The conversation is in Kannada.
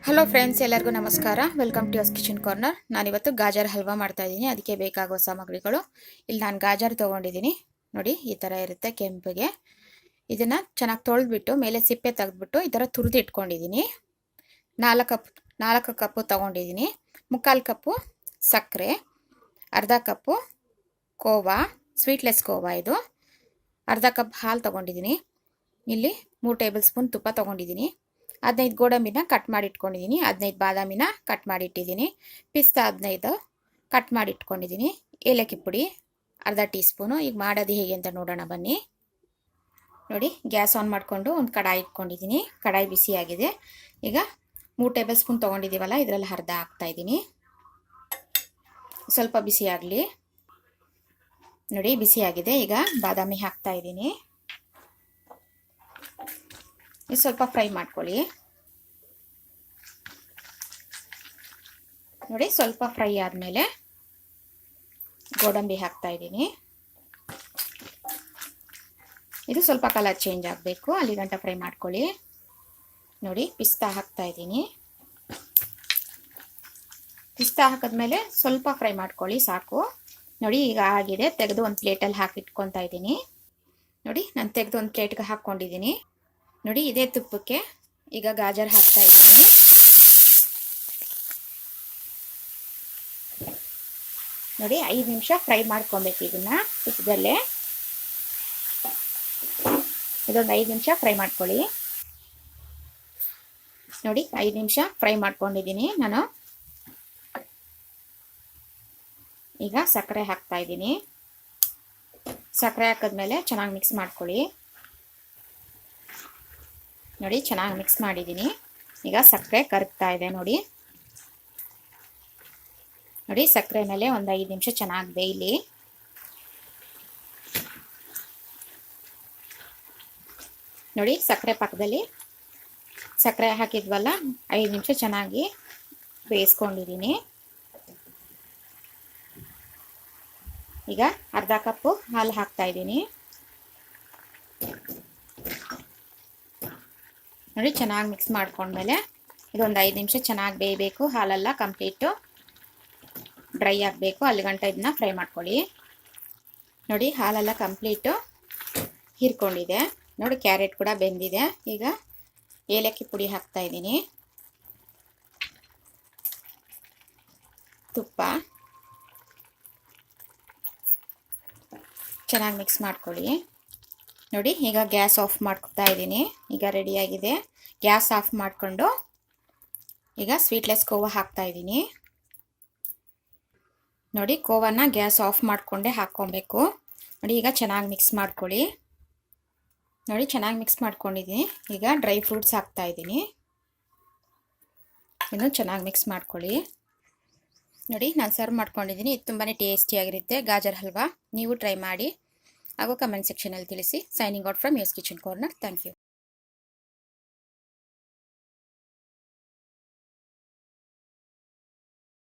ಹಲೋ ಫ್ರೆಂಡ್ಸ್, ಎಲ್ಲರಿಗೂ ನಮಸ್ಕಾರ. Welcome to yours kitchen corner. ನಾನಿವತ್ತು ಗಾಜರ್ ಹಲ್ವಾ ಮಾಡ್ತಾ ಇದ್ದೀನಿ. ಅದಕ್ಕೆ ಬೇಕಾಗುವ ಸಾಮಗ್ರಿಗಳು ಇಲ್ಲಿ ನಾನು ಗಾಜರ್ ತೊಗೊಂಡಿದ್ದೀನಿ. ನೋಡಿ, ಈ ಥರ ಇರುತ್ತೆ ಕೆಂಪಿಗೆ. ಇದನ್ನು ಚೆನ್ನಾಗಿ ತೊಳೆದ್ಬಿಟ್ಟು ಮೇಲೆ ಸಿಪ್ಪೆ ತೆಗೆದ್ಬಿಟ್ಟು ಈ ಥರ ತುರಿದು ಇಟ್ಕೊಂಡಿದ್ದೀನಿ. 4 ಕಪ್ಪು ತೊಗೊಂಡಿದ್ದೀನಿ. 3/4 ಕಪ್ಪು ಸಕ್ಕರೆ, ಅರ್ಧ ಕಪ್ಪು ಕೋವಾ, ಸ್ವೀಟ್ಲೆಸ್ ಕೋವಾ ಇದು, ಅರ್ಧ ಕಪ್ ಹಾಲು ತೊಗೊಂಡಿದ್ದೀನಿ. ಇಲ್ಲಿ 3 ಟೇಬಲ್ ಸ್ಪೂನ್ ತುಪ್ಪ ತೊಗೊಂಡಿದ್ದೀನಿ. 15 ಗೋಡಂಬಿನ ಕಟ್ ಮಾಡಿ ಇಟ್ಕೊಂಡಿದ್ದೀನಿ. 15 ಬಾದಾಮಿನ ಕಟ್ ಮಾಡಿ ಇಟ್ಟಿದ್ದೀನಿ. ಪಿಸ್ತಾ 15 ಕಟ್ ಮಾಡಿ ಇಟ್ಕೊಂಡಿದ್ದೀನಿ. ಏಲಕ್ಕಿ ಪುಡಿ ಅರ್ಧ ಟೀ ಸ್ಪೂನು. ಈಗ ಮಾಡೋದು ಹೇಗೆ ಅಂತ ನೋಡೋಣ ಬನ್ನಿ. ನೋಡಿ, ಗ್ಯಾಸ್ ಆನ್ ಮಾಡಿಕೊಂಡು ಒಂದು ಕಡಾಯಿ ಇಟ್ಕೊಂಡಿದ್ದೀನಿ. ಕಡಾಯಿ ಬಿಸಿಯಾಗಿದೆ. ಈಗ 3 ಟೇಬಲ್ ಸ್ಪೂನ್ ತೊಗೊಂಡಿದ್ದೀವಲ್ಲ, ಇದರಲ್ಲಿ ಅರ್ಧ ಹಾಕ್ತಾಯಿದ್ದೀನಿ. ಸ್ವಲ್ಪ ಬಿಸಿ ಆಗಲಿ. ನೋಡಿ, ಬಿಸಿಯಾಗಿದೆ. ಈಗ ಬಾದಾಮಿ ಹಾಕ್ತಾಯಿದ್ದೀನಿ. ಇದು ಸ್ವಲ್ಪ ಫ್ರೈ ಮಾಡ್ಕೊಳ್ಳಿ. ನೋಡಿ, ಸ್ವಲ್ಪ ಫ್ರೈ ಆದಮೇಲೆ ಗೋಡಂಬಿ ಹಾಕ್ತಾ ಇದ್ದೀನಿ. ಇದು ಸ್ವಲ್ಪ ಕಲರ್ ಚೇಂಜ್ ಆಗಬೇಕು, ಅಲ್ಲಿ ಗಂಟ ಫ್ರೈ ಮಾಡ್ಕೊಳ್ಳಿ. ನೋಡಿ, ಪಿಸ್ತಾ ಹಾಕ್ತಾ ಇದ್ದೀನಿ. ಪಿಸ್ತಾ ಹಾಕಿದ್ಮೇಲೆ ಸ್ವಲ್ಪ ಫ್ರೈ ಮಾಡ್ಕೊಳ್ಳಿ, ಸಾಕು. ನೋಡಿ, ಈಗ ಆಗಿದೆ. ತೆಗೆದು ಒಂದು ಪ್ಲೇಟಲ್ಲಿ ಹಾಕಿಟ್ಕೊತಾ ಇದ್ದೀನಿ. ನೋಡಿ, ನಾನು ತೆಗೆದು ಒಂದು ಪ್ಲೇಟ್ಗೆ ಹಾಕ್ಕೊಂಡಿದ್ದೀನಿ. ನೋಡಿ, ಇದೇ ತುಪ್ಪಕ್ಕೆ ಈಗ ಗಾಜರ್ ಹಾಕ್ತಾ ಇದ್ದೀನಿ. ನೋಡಿ, 5 ನಿಮಿಷ ಫ್ರೈ ಮಾಡ್ಕೊಬೇಕು ಇದನ್ನ ತುಪ್ಪದಲ್ಲೇ. ಇದೊಂದು 5 ನಿಮಿಷ ಫ್ರೈ ಮಾಡ್ಕೊಳ್ಳಿ. ನೋಡಿ, 5 ನಿಮಿಷ ಫ್ರೈ ಮಾಡ್ಕೊಂಡಿದ್ದೀನಿ ನಾನು. ಈಗ ಸಕ್ಕರೆ ಹಾಕ್ತಾ ಇದ್ದೀನಿ. ಸಕ್ಕರೆ ಹಾಕಿದ್ಮೇಲೆ ಚೆನ್ನಾಗಿ ಮಿಕ್ಸ್ ಮಾಡ್ಕೊಳ್ಳಿ. ನೋಡಿ, ಚೆನ್ನಾಗಿ ಮಿಕ್ಸ್ ಮಾಡಿದ್ದೀನಿ. ಈಗ ಸಕ್ಕರೆ ಕರಗ್ತಾ ಇದೆ. ನೋಡಿ, ಸಕ್ಕರೆ ಮೇಲೆ ಒಂದು 5 ನಿಮಿಷ ಚೆನ್ನಾಗಿ ಬೇಯಲಿ. ನೋಡಿ, ಸಕ್ಕರೆ ಪಕ್ಕದಲ್ಲಿ ಸಕ್ಕರೆ ಹಾಕಿದ್ವಲ್ಲ, 5 ನಿಮಿಷ ಚೆನ್ನಾಗಿ ಬೇಯಿಸ್ಕೊಂಡಿದ್ದೀನಿ. ಈಗ ಅರ್ಧ ಕಪ್ಪು ಹಾಲು ಹಾಕ್ತಾ ಇದ್ದೀನಿ. ನೋಡಿ, ಚೆನ್ನಾಗಿ ಮಿಕ್ಸ್ ಮಾಡ್ಕೊಂಡ್ಮೇಲೆ ಇದೊಂದು 5 ನಿಮಿಷ ಚೆನ್ನಾಗಿ ಬೇಯಬೇಕು. ಹಾಲೆಲ್ಲ ಕಂಪ್ಲೀಟು ಡ್ರೈ ಆಗಬೇಕು, ಅಲ್ಲಿ ಗಂಟ ಇದನ್ನ ಫ್ರೈ ಮಾಡ್ಕೊಳ್ಳಿ. ನೋಡಿ, ಹಾಲೆಲ್ಲ ಕಂಪ್ಲೀಟು ಹೀರ್ಕೊಂಡಿದೆ. ನೋಡಿ, ಕ್ಯಾರೆಟ್ ಕೂಡ ಬೆಂದಿದೆ. ಈಗ ಏಲಕ್ಕಿ ಪುಡಿ ಹಾಕ್ತಾ ಇದ್ದೀನಿ. ತುಪ್ಪ ಚೆನ್ನಾಗಿ ಮಿಕ್ಸ್ ಮಾಡ್ಕೊಳ್ಳಿ. ನೋಡಿ, ಈಗ ಗ್ಯಾಸ್ ಆಫ್ ಮಾಡ್ಕೊತಾ ಇದ್ದೀನಿ. ಈಗ ರೆಡಿಯಾಗಿದೆ. ಗ್ಯಾಸ್ ಆಫ್ ಮಾಡಿಕೊಂಡು ಈಗ ಸ್ವೀಟ್ಲೆಸ್ ಕೋವಾ ಹಾಕ್ತಾ ಇದ್ದೀನಿ. ನೋಡಿ, ಕೋವಾನ ಗ್ಯಾಸ್ ಆಫ್ ಮಾಡಿಕೊಂಡೇ ಹಾಕ್ಕೊಬೇಕು. ನೋಡಿ, ಈಗ ಚೆನ್ನಾಗಿ ಮಿಕ್ಸ್ ಮಾಡ್ಕೊಳ್ಳಿ. ನೋಡಿ, ಚೆನ್ನಾಗಿ ಮಿಕ್ಸ್ ಮಾಡ್ಕೊಂಡಿದ್ದೀನಿ. ಈಗ ಡ್ರೈ ಫ್ರೂಟ್ಸ್ ಹಾಕ್ತಾ ಇದ್ದೀನಿ. ಇನ್ನು ಚೆನ್ನಾಗಿ ಮಿಕ್ಸ್ ಮಾಡ್ಕೊಳ್ಳಿ. ನೋಡಿ, ನಾನು ಸರ್ವ್ ಮಾಡ್ಕೊಂಡಿದ್ದೀನಿ. ಇದು ತುಂಬಾ ಟೇಸ್ಟಿಯಾಗಿರುತ್ತೆ ಗಾಜರ್ ಹಲ್ವಾ. ನೀವು ಟ್ರೈ ಮಾಡಿ ಹಾಗೂ ಕಮೆಂಟ್ ಸೆಕ್ಷನಲ್ಲಿ ತಿಳಿಸಿ. Signing out from yours kitchen corner. Thank you.